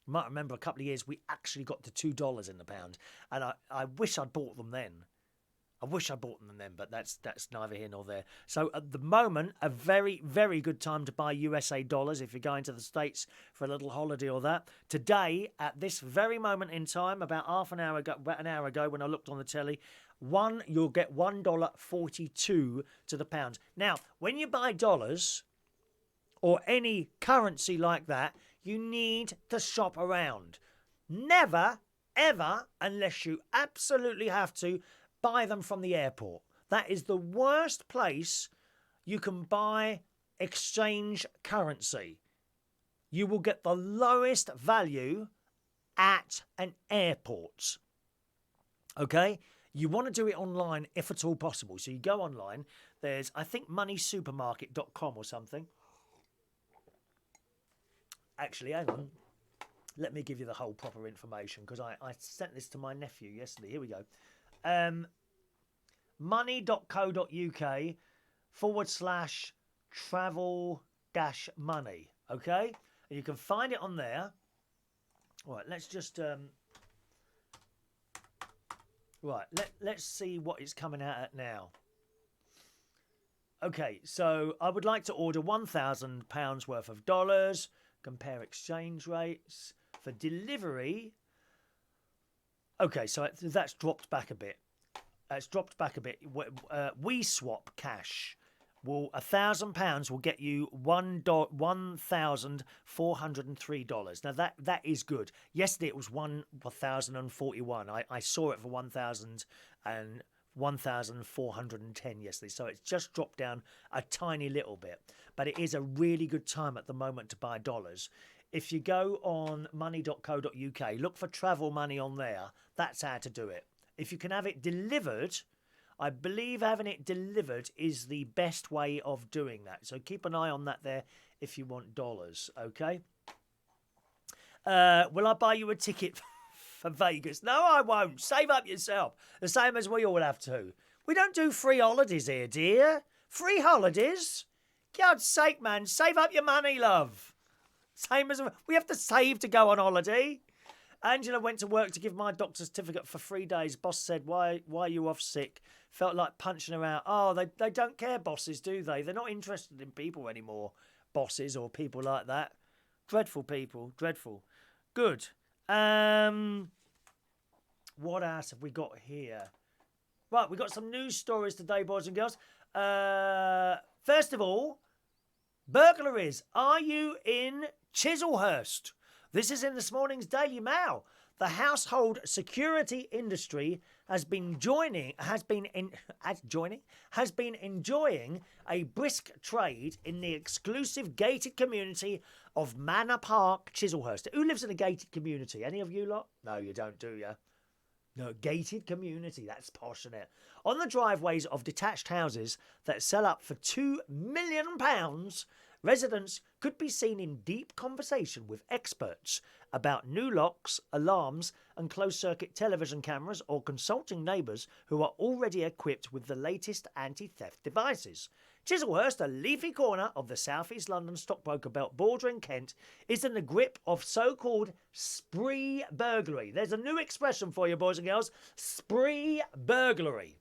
You might remember a couple of years we actually got to $2 in the pound, and I wish I'd bought them then. But that's neither here nor there. So at the moment, a very, very good time to buy USA dollars if you're going to the States for a little holiday or that. Today, at this very moment in time, about an hour ago when I looked on the telly, you'll get $1.42 to the pound. Now, when you buy dollars or any currency like that, you need to shop around. Never, ever, unless you absolutely have to, buy them from the airport. That is the worst place you can buy exchange currency. You will get the lowest value at an airport. Okay? You want to do it online if at all possible. So you go online. There's, I think, moneysupermarket.com or something. Actually, hang on. Let me give you the whole proper information because I sent this to my nephew yesterday. Here we go. Money.co.uk/travel-money. Okay? And you can find it on there. All right, let's just... Right, let's see what it's coming out at now. Okay, so I would like to order £1,000 worth of dollars, compare exchange rates for delivery. Okay, so that's dropped back a bit. We swap cash. Well, £1,000 will get you $1,403. Now that is good. Yesterday it was 1,041. I saw it for 1,410 yesterday. So it's just dropped down a tiny little bit. But it is a really good time at the moment to buy dollars. If you go on money.co.uk, look for travel money on there. That's how to do it. If you can have it delivered, I believe having it delivered is the best way of doing that. So keep an eye on that there if you want dollars, okay? Will I buy you a ticket for Vegas? No, I won't. Save up yourself. The same as we all have to. We don't do free holidays here, dear. Free holidays? God's sake, man. Save up your money, love. Same as we have to save to go on holiday. Angela went to work to give my doctor's certificate for 3 days. Boss said, why are you off sick? Felt like punching her out. Oh, they don't care, bosses, do they? They're not interested in people anymore, bosses or people like that. Dreadful people, dreadful. Good. What else have we got here? Right, we've got some news stories today, boys and girls. First of all, burglaries. Are you in Chislehurst? This is in this morning's Daily Mail. The household security industry has been enjoying a brisk trade in the exclusive gated community of Manor Park, Chislehurst. Who lives in a gated community? Any of you lot? No, you don't, do you? No, gated community. That's posh, isn't it? On the driveways of detached houses that sell up for £2 million, residents could be seen in deep conversation with experts about new locks, alarms and closed-circuit television cameras, or consulting neighbours who are already equipped with the latest anti-theft devices. Chislehurst, a leafy corner of the southeast London stockbroker belt bordering Kent, is in the grip of so-called spree burglary. There's a new expression for you, boys and girls. Spree burglary.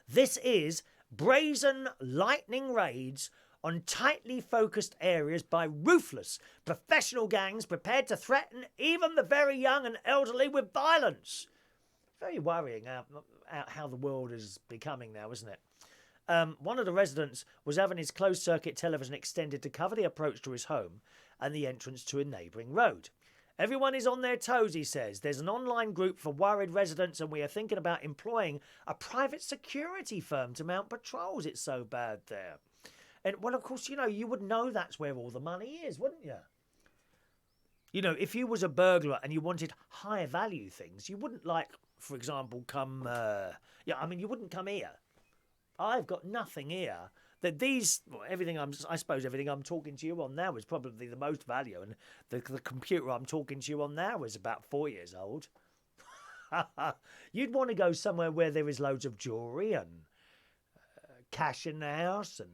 This is brazen lightning raids on tightly focused areas by ruthless professional gangs prepared to threaten even the very young and elderly with violence. Very worrying how the world is becoming now, isn't it? One of the residents was having his closed-circuit television extended to cover the approach to his home and the entrance to a neighbouring road. Everyone is on their toes, he says. There's an online group for worried residents and we are thinking about employing a private security firm to mount patrols. It's so bad there. And, well, of course, you would know that's where all the money is, wouldn't you? If you was a burglar and you wanted higher value things, you wouldn't, like, for example, come... you wouldn't come here. I've got nothing here. Everything I'm talking to you on now is probably the most value, and the computer I'm talking to you on now is about 4 years old. You'd want to go somewhere where there is loads of jewellery and cash in the house and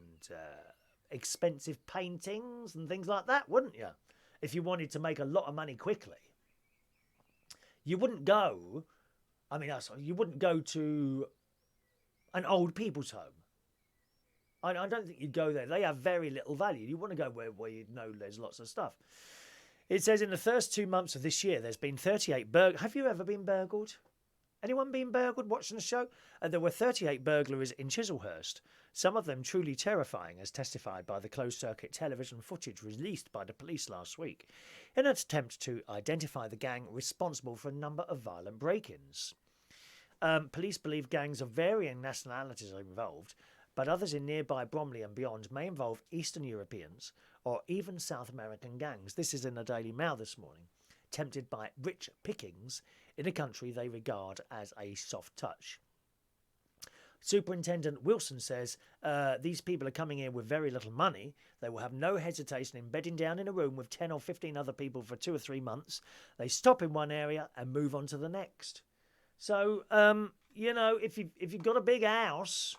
expensive paintings and things like that, wouldn't you? If you wanted to make a lot of money quickly. You wouldn't go... you wouldn't go to an old people's home. I don't think you'd go there. They have very little value. You want to go where you know there's lots of stuff. It says in the first 2 months of this year, there's been 38 burglaries. Have you ever been burgled? Anyone been burgled watching the show? There were 38 burglaries in Chislehurst, some of them truly terrifying, as testified by the closed-circuit television footage released by the police last week, in an attempt to identify the gang responsible for a number of violent break-ins. Police believe gangs of varying nationalities are involved, but others in nearby Bromley and beyond may involve Eastern Europeans or even South American gangs. This is in the Daily Mail this morning. Tempted by rich pickings in a country they regard as a soft touch. Superintendent Wilson says these people are coming in with very little money. They will have no hesitation in bedding down in a room with 10 or 15 other people for 2 or 3 months. They stop in one area and move on to the next. So, if you've got a big house...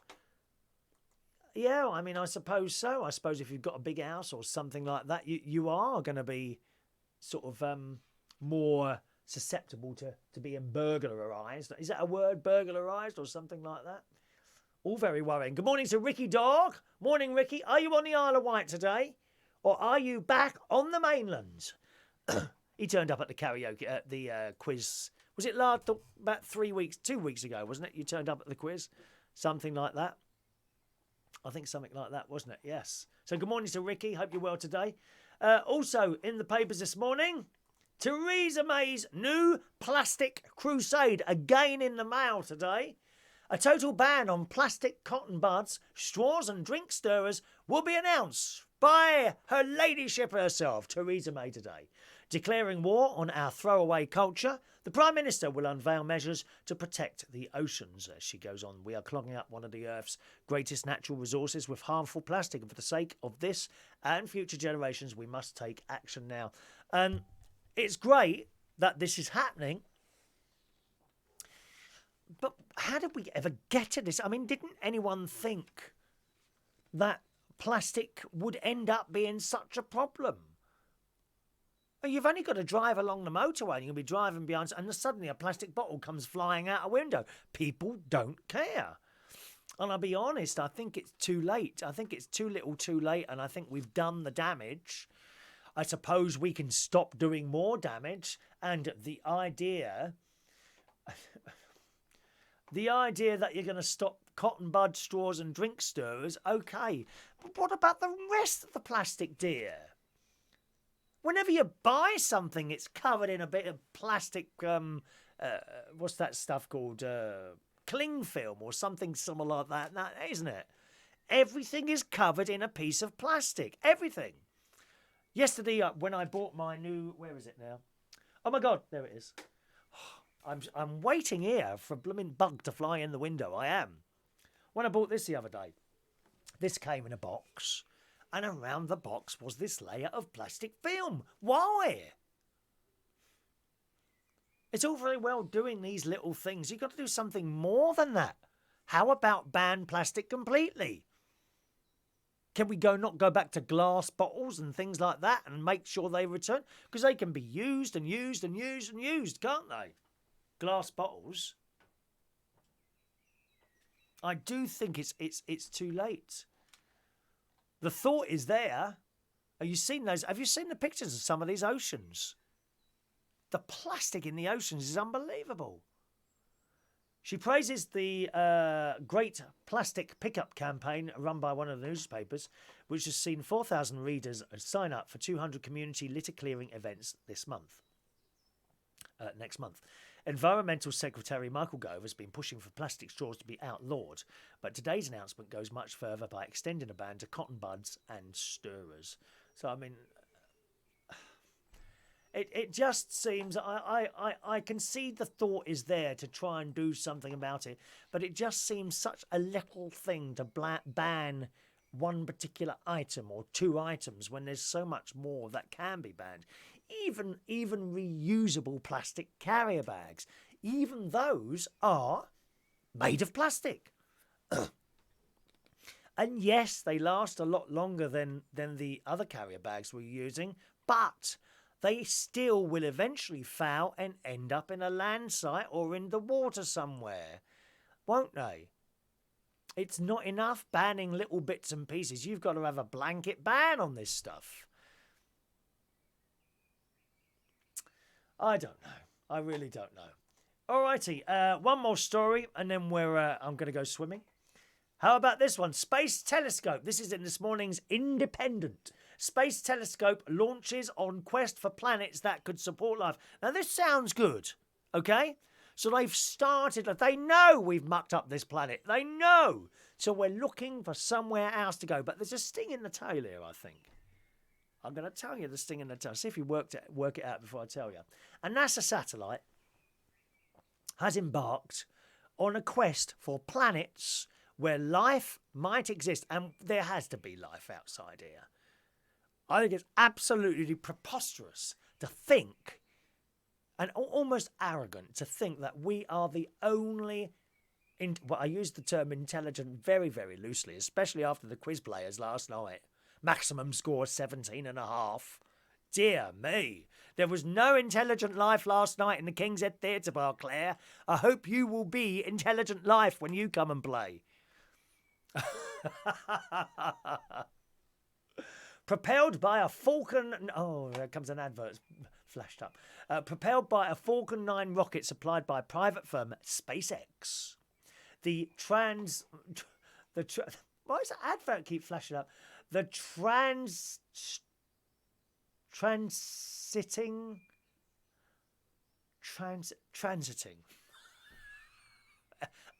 Yeah, I suppose so. I suppose if you've got a big house or something like that, you are going to be sort of more susceptible to being burglarised. Is that a word, burglarised or something like that? All very worrying. Good morning to Ricky Dog. Morning, Ricky. Are you on the Isle of Wight today? Or are you back on the mainland? He turned up at the karaoke, at the quiz. Was it about 2 weeks ago, wasn't it? You turned up at the quiz? Something like that. I think something like that, wasn't it? Yes. So good morning to Ricky. Hope you're well today. Also, in the papers this morning, Theresa May's new plastic crusade. Again in the mail today. A total ban on plastic cotton buds, straws and drink stirrers will be announced by her ladyship herself, Theresa May, today. Declaring war on our throwaway culture, the Prime Minister will unveil measures to protect the oceans. As she goes on, we are clogging up one of the Earth's greatest natural resources with harmful plastic. And for the sake of this and future generations, we must take action now. It's great that this is happening. But how did we ever get to this? Didn't anyone think that plastic would end up being such a problem? You've only got to drive along the motorway and you'll be driving behind and suddenly a plastic bottle comes flying out a window. People don't care. And I'll be honest, I think it's too late. I think it's too little too late and I think we've done the damage. I suppose we can stop doing more damage, and the idea that you're going to stop cotton bud, straws and drink stirrers, okay. But what about the rest of the plastic, dear? Whenever you buy something, it's covered in a bit of plastic, what's that stuff called? Cling film or something similar like that, isn't it? Everything is covered in a piece of plastic. Everything. Yesterday, when I bought my new... Where is it now? Oh, my God. There it is. I'm waiting here for a blooming bug to fly in the window. I am. When I bought this the other day, this came in a box. And around the box was this layer of plastic film. Why? It's all very well doing these little things. You've got to do something more than that. How about ban plastic completely? Can we not go back to glass bottles and things like that and make sure they return? Because they can be used and used and used and used, can't they? Glass bottles. I do think it's too late. The thought is there. Have you seen those? Have you seen the pictures of some of these oceans? The plastic in the oceans is unbelievable. She praises the Great Plastic Pickup campaign run by one of the newspapers, which has seen 4,000 readers sign up for 200 community litter clearing events next month. Environmental Secretary Michael Gove has been pushing for plastic straws to be outlawed, but today's announcement goes much further by extending a ban to cotton buds and stirrers. So, I mean, it just seems, I can see the thought is there to try and do something about it, but it just seems such a little thing to ban one particular item or two items when there's so much more that can be banned. Even reusable plastic carrier bags, even those are made of plastic. And yes, they last a lot longer than the other carrier bags we're using, but they still will eventually foul and end up in a land site or in the water somewhere, won't they? It's not enough banning little bits and pieces. You've got to have a blanket ban on this stuff. I don't know. I really don't know. Alrighty, one more story and then I'm going to go swimming. How about this one? Space Telescope. This is in this morning's Independent. Space Telescope launches on quest for planets that could support life. Now, this sounds good, okay? So they've started, they know we've mucked up this planet. They know. So we're looking for somewhere else to go. But there's a sting in the tail here, I think. I'm going to tell you the sting in the tail. See if you work it out before I tell you. A NASA satellite has embarked on a quest for planets where life might exist. And there has to be life outside here. I think it's absolutely preposterous to think, and almost arrogant to think, that we are the only... I use the term intelligent very, very loosely, especially after the quiz players last night. Maximum score 17.5. Dear me. There was no intelligent life last night in the King's Head Theatre Bar, Claire. I hope you will be intelligent life when you come and play. Propelled by a Falcon... Oh, there comes an advert flashed up. Propelled by a Falcon 9 rocket supplied by private firm SpaceX. Why does the advert keep flashing up? The transiting.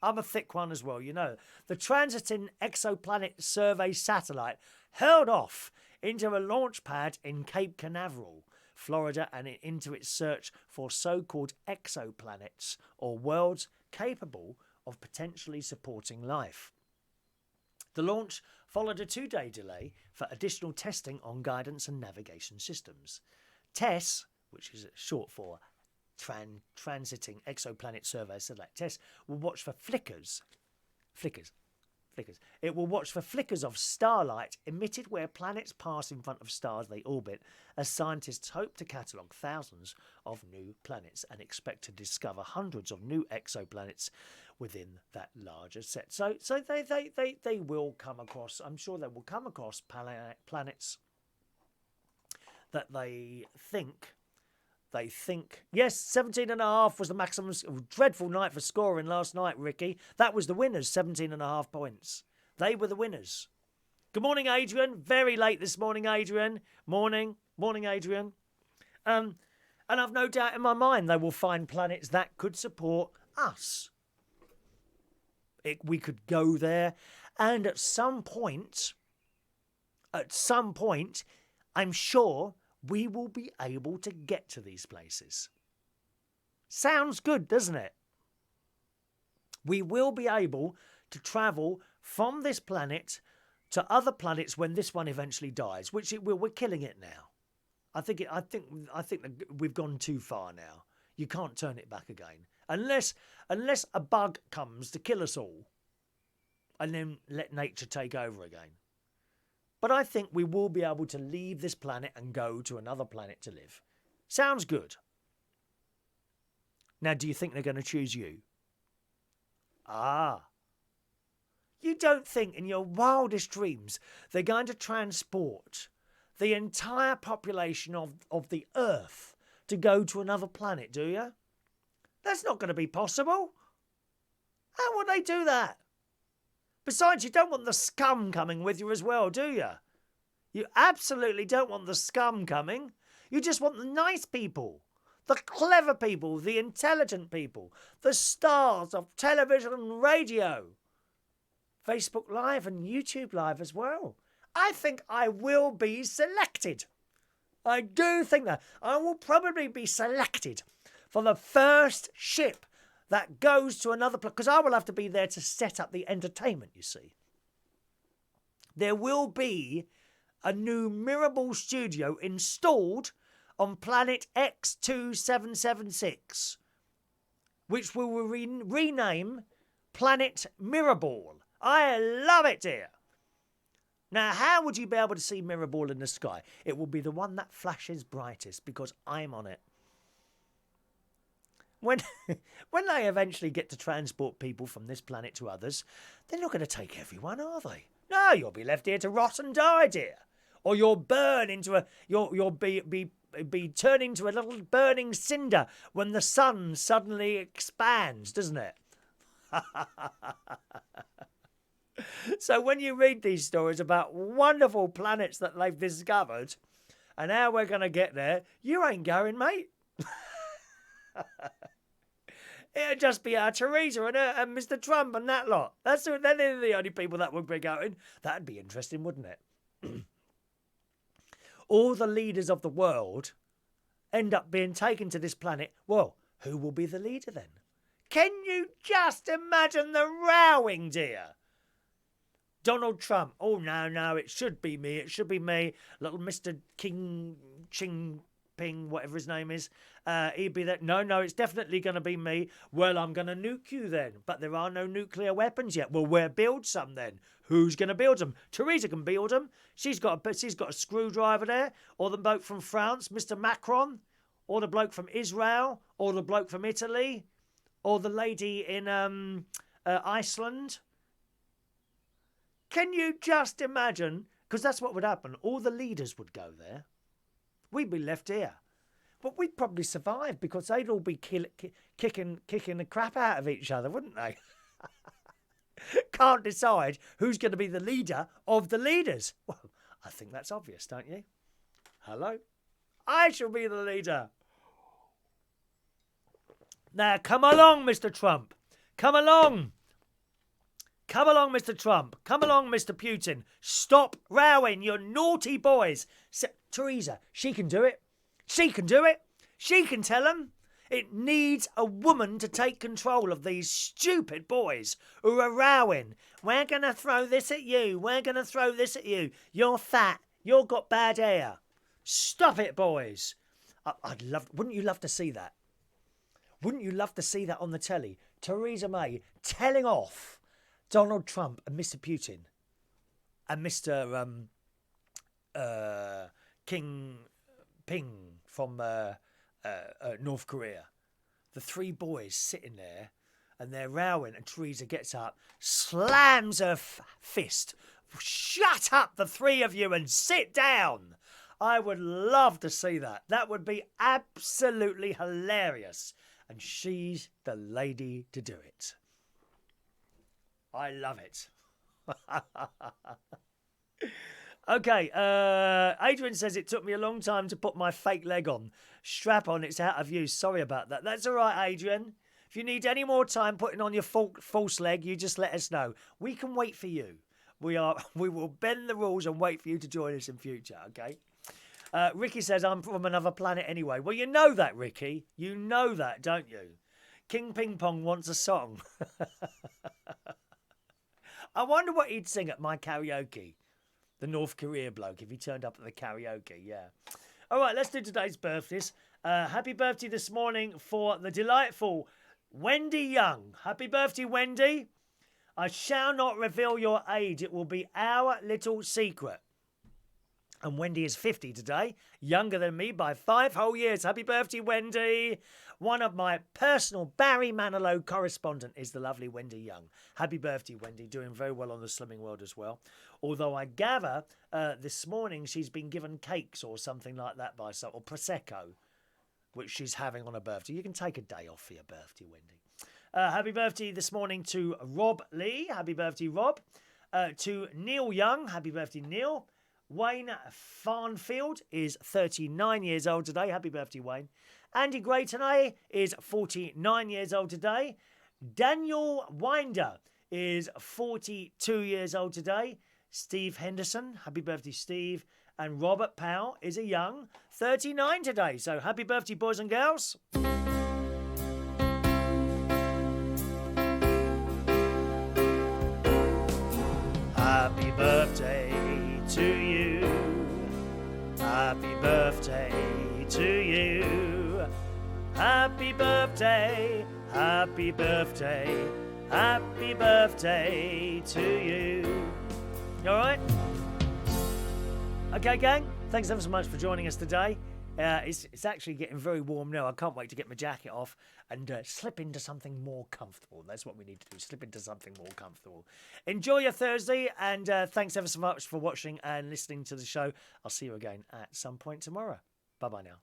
I'm a thick one as well, you know. The Transiting Exoplanet Survey satellite hurled off into a launch pad in Cape Canaveral, Florida, and into its search for so-called exoplanets, or worlds capable of potentially supporting life. The launch followed a 2-day delay for additional testing on guidance and navigation systems. TESS, which is short for Transiting Exoplanet Survey Satellite TESS, will watch for flickers. It will watch for flickers of starlight emitted where planets pass in front of stars they orbit, as scientists hope to catalogue thousands of new planets and expect to discover hundreds of new exoplanets within that larger set. So they will come across, I'm sure they will come across planets that they think, yes, 17.5 was the maximum. Dreadful night for scoring last night, Ricky. That was the winners, 17.5 points. They were the winners. Good morning, Adrian. Very late this morning, Adrian. Morning, Adrian. And I've no doubt in my mind they will find planets that could support us. We could go there, and at some point, I'm sure we will be able to get to these places. Sounds good, doesn't it? We will be able to travel from this planet to other planets when this one eventually dies, which it will. We're killing it now. I think we've gone too far now. You can't turn it back again. Unless a bug comes to kill us all and then let nature take over again. But I think we will be able to leave this planet and go to another planet to live. Sounds good. Now, do you think they're going to choose you? You don't think in your wildest dreams they're going to transport the entire population of the Earth to go to another planet, do you? That's not going to be possible. How would they do that? Besides, you don't want the scum coming with you as well, do you? You absolutely don't want the scum coming. You just want the nice people, the clever people, the intelligent people, the stars of television and radio, Facebook Live and YouTube Live as well. I think I will be selected. I do think that. I will probably be selected for the first ship that goes to another place, because I will have to be there to set up the entertainment, you see. There will be a new Mirrorball studio installed on planet X2776, which we will rename Planet Mirrorball. I love it, dear. Now, how would you be able to see Mirrorball in the sky? It will be the one that flashes brightest, because I'm on it. When they eventually get to transport people from this planet to others, they're not going to take everyone, are they? No, you'll be left here to rot and die, dear. Or you'll burn into you'll be turned into a little burning cinder when the sun suddenly expands, doesn't it? So when you read these stories about wonderful planets that they've discovered and how we're going to get there, you ain't going, mate. It'd just be our Theresa and Mr. Trump and that lot. They're the only people that would be going. That'd be interesting, wouldn't it? All the leaders of the world end up being taken to this planet. Well, who will be the leader then? Can you just imagine the rowing, dear? Donald Trump. Oh, no, it should be me. It should be me. Little Mr. King Ching Ping, whatever his name is. He'd be that. No, it's definitely going to be me. Well, I'm going to nuke you then. But there are no nuclear weapons yet. Well, we'll build some then. Who's going to build them? Theresa can build them. She's got a screwdriver there. Or the bloke from France, Mr. Macron. Or the bloke from Israel. Or the bloke from Italy. Or the lady in Iceland. Can you just imagine? Because that's what would happen. All the leaders would go there. We'd be left here. But we'd probably survive because they'd all be kicking the crap out of each other, wouldn't they? Can't decide who's going to be the leader of the leaders. Well, I think that's obvious, don't you? Hello? I shall be the leader. Now, come along, Mr. Trump. Come along. Come along, Mr. Trump. Come along, Mr. Putin. Stop rowing, you naughty boys. Theresa, she can do it. She can do it. She can tell them. It needs a woman to take control of these stupid boys who are rowing. We're going to throw this at you. We're going to throw this at you. You're fat. You've got bad hair. Stop it, boys. Wouldn't you love to see that? Wouldn't you love to see that on the telly? Theresa May telling off Donald Trump and Mr. Putin and Mr. King Ping from North Korea. The three boys sitting there and they're rowing and Theresa gets up, slams her fist. Shut up, the three of you, and sit down. I would love to see that. That would be absolutely hilarious. And she's the lady to do it. I love it. Okay, Adrian says it took me a long time to put my fake leg on. Strap on, it's out of use. Sorry about that. That's all right, Adrian. If you need any more time putting on your false leg, you just let us know. We can wait for you. We will bend the rules and wait for you to join us in future, okay? Ricky says, I'm from another planet anyway. Well, you know that, Ricky. You know that, don't you? King Ping Pong wants a song. I wonder what he'd sing at my karaoke. The North Korea bloke, if he turned up at the karaoke, yeah. All right, let's do today's birthdays. Happy birthday this morning for the delightful Wendy Young. Happy birthday, Wendy. I shall not reveal your age. It will be our little secret. And Wendy is 50 today, younger than me by 5 whole years. Happy birthday, Wendy. One of my personal Barry Manilow correspondent is the lovely Wendy Young. Happy birthday, Wendy. Doing very well on the Slimming World as well. Although I gather this morning she's been given cakes or something like that by some, or Prosecco, which she's having on her birthday. You can take a day off for your birthday, Wendy. Happy birthday this morning to Rob Lee. Happy birthday, Rob. To Neil Young. Happy birthday, Neil. Wayne Farnfield is 39 years old today. Happy birthday, Wayne. Andy Graytonay is 49 years old today. Daniel Winder is 42 years old today. Steve Henderson, happy birthday, Steve. And Robert Powell is a young 39 today. So happy birthday, boys and girls. Happy birthday to you. Happy birthday to you. Happy birthday, happy birthday, happy birthday to you. You all right? Okay, gang. Thanks ever so much for joining us today. It's actually getting very warm now. I can't wait to get my jacket off and slip into something more comfortable. That's what we need to do, slip into something more comfortable. Enjoy your Thursday, and thanks ever so much for watching and listening to the show. I'll see you again at some point tomorrow. Bye-bye now.